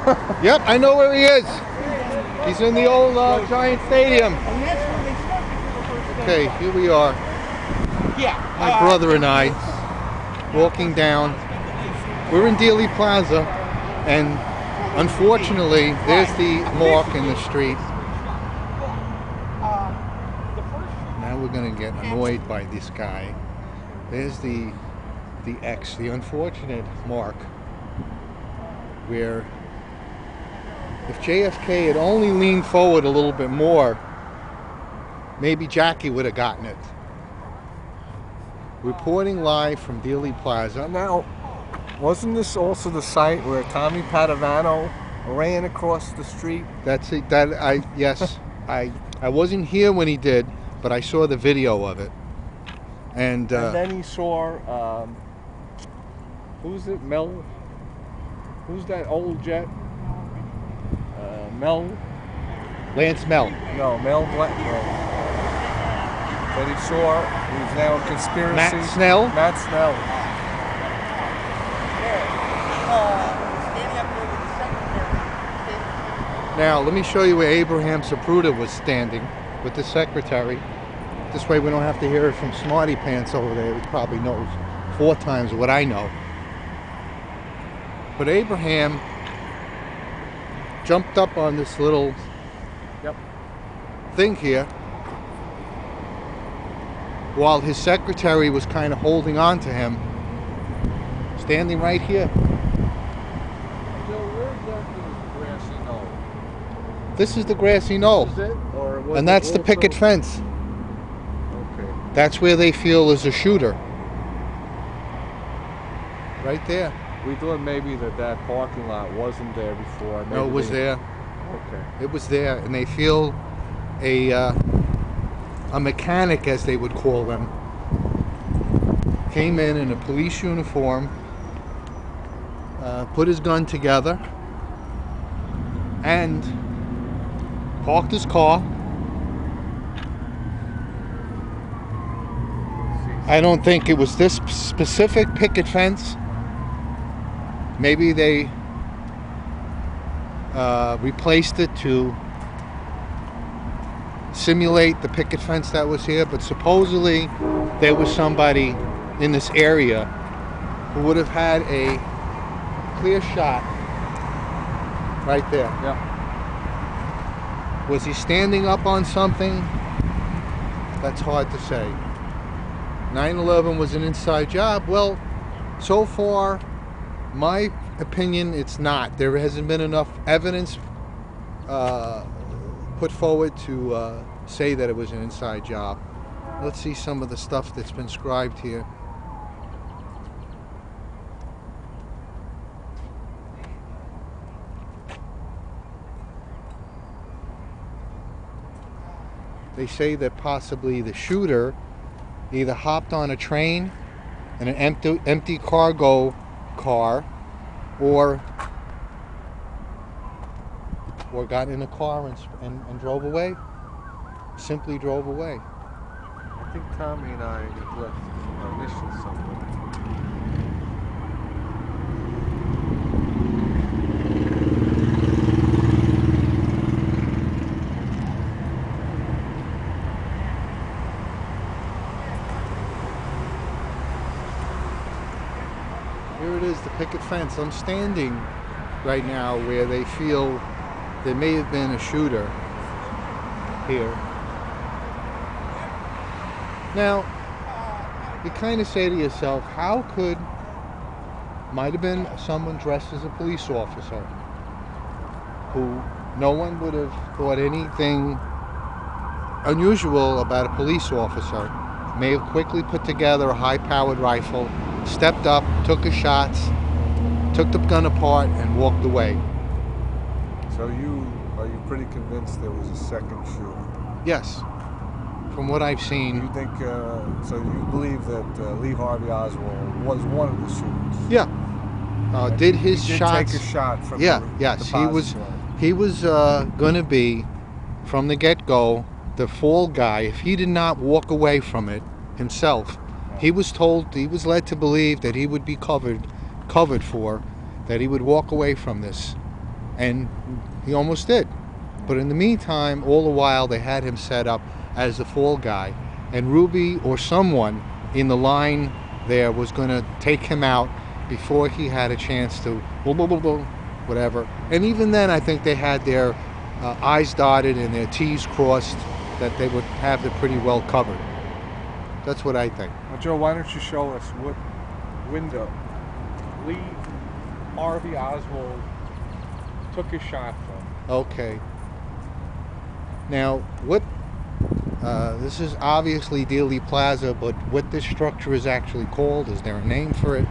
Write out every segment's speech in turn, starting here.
Yep, I know where he is. He's in the old Giant Stadium. Okay, here we are. My brother and I walking down. We're in Dealey Plaza, and unfortunately, there's the mark in the street. Now we're gonna get annoyed by this guy. There's the X, the unfortunate mark, where if JFK had only leaned forward a little bit more, maybe Jackie would have gotten it. Reporting live from Dealey Plaza. Now, wasn't this also the site where Tommy Padovano ran across the street? That's it. Yes, I wasn't here when he did, but I saw the video of it. And then he saw, who's it? Mel? Who's that old jet? Mel? Lance Mel. No, Mel Black. That he saw, who's now a conspiracy. Matt Snell. Matt Snell. Now, let me show you where Abraham Zapruder was standing with the secretary. This way we don't have to hear it from Smarty Pants over there, who probably knows 4 times what I know. But Abraham jumped up on this little thing here while his secretary was kind of holding on to him, standing right here. This is the grassy knoll. Is it? Or And that's the picket fence. Okay. That's where they feel is a shooter. Right there. We thought maybe that parking lot wasn't there before. Maybe No, it was there. Okay. It was there, and they feel a mechanic, as they would call them, came in a police uniform, put his gun together, and parked his car. I don't think it was this specific picket fence. Maybe they replaced it to simulate the picket fence that was here, but supposedly there was somebody in this area who would have had a clear shot right there. Yeah. Was he standing up on something? That's hard to say. 9/11 was an inside job. Well, so far, my opinion, it's not. There hasn't been enough evidence put forward to say that it was an inside job. Let's see some of the stuff that's been scribed here. They say that possibly the shooter either hopped on a train in an empty cargo car, or got in a car and drove away. Simply drove away. I think Tommy and I left initials somewhere. Here it is, the picket fence. I'm standing right now where they feel there may have been a shooter here. Now, you kind of say to yourself, how could, might have been someone dressed as a police officer who no one would have thought anything unusual about a police officer, may have quickly put together a high-powered rifle, stepped up, took his shots, took the gun apart, and walked away. So are you pretty convinced there was a second shooter? Yes. From what I've seen. You think, so you believe that Lee Harvey Oswald was one of the shooters? Yeah. Did his he did shots... take a shot from yes. He was going to be, from the get-go, the fall guy. If he did not walk away from it himself, he was led to believe that he would be covered for, that he would walk away from this. and he almost did. But in the meantime, all the while, they had him set up as the fall guy, and Ruby or someone in the line there was going to take him out before he had a chance to whatever. And even then, I think they had their I's dotted and their T's crossed, that they would have it pretty well covered. That's what I think. Well, Joe, why don't you show us what window Lee Harvey Oswald took his shot from? Okay. Now, what? This is obviously Dealey Plaza, but what this structure is actually called? Is there a name for it?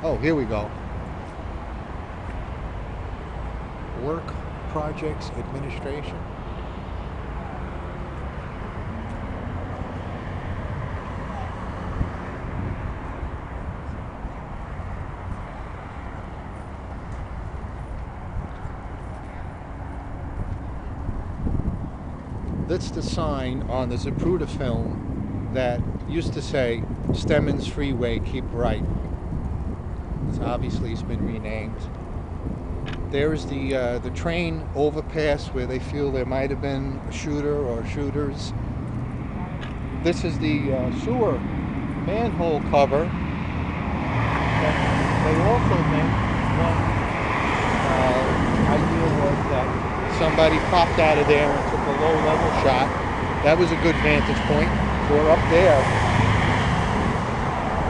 Oh, here we go. Work Projects Administration. That's the sign on the Zapruder film that used to say Stemmons Freeway, keep right. It's been renamed. There is the train overpass where they feel there might have been a shooter or shooters. This is the sewer manhole cover. They also think one idea was that somebody popped out of there and took a low-level shot. That was a good vantage point. Or up there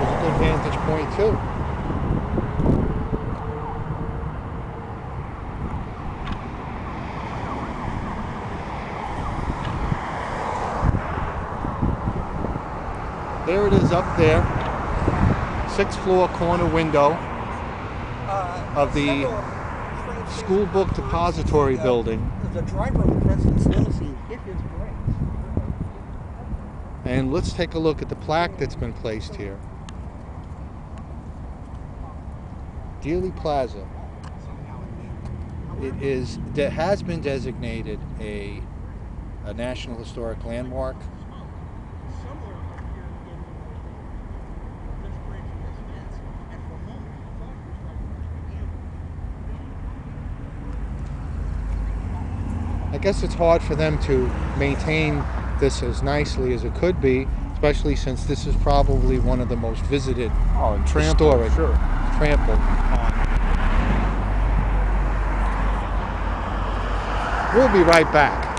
was a good vantage point too. There it is up there, 6th floor corner window of the school book depository building. The driver of the President's limousine hit his brakes. And let's take a look at the plaque that's been placed here. Dealey Plaza. It has been designated a National Historic Landmark. I guess it's hard for them to maintain this as nicely as it could be, especially since this is probably one of the most visited historic, trampled. We'll be right back.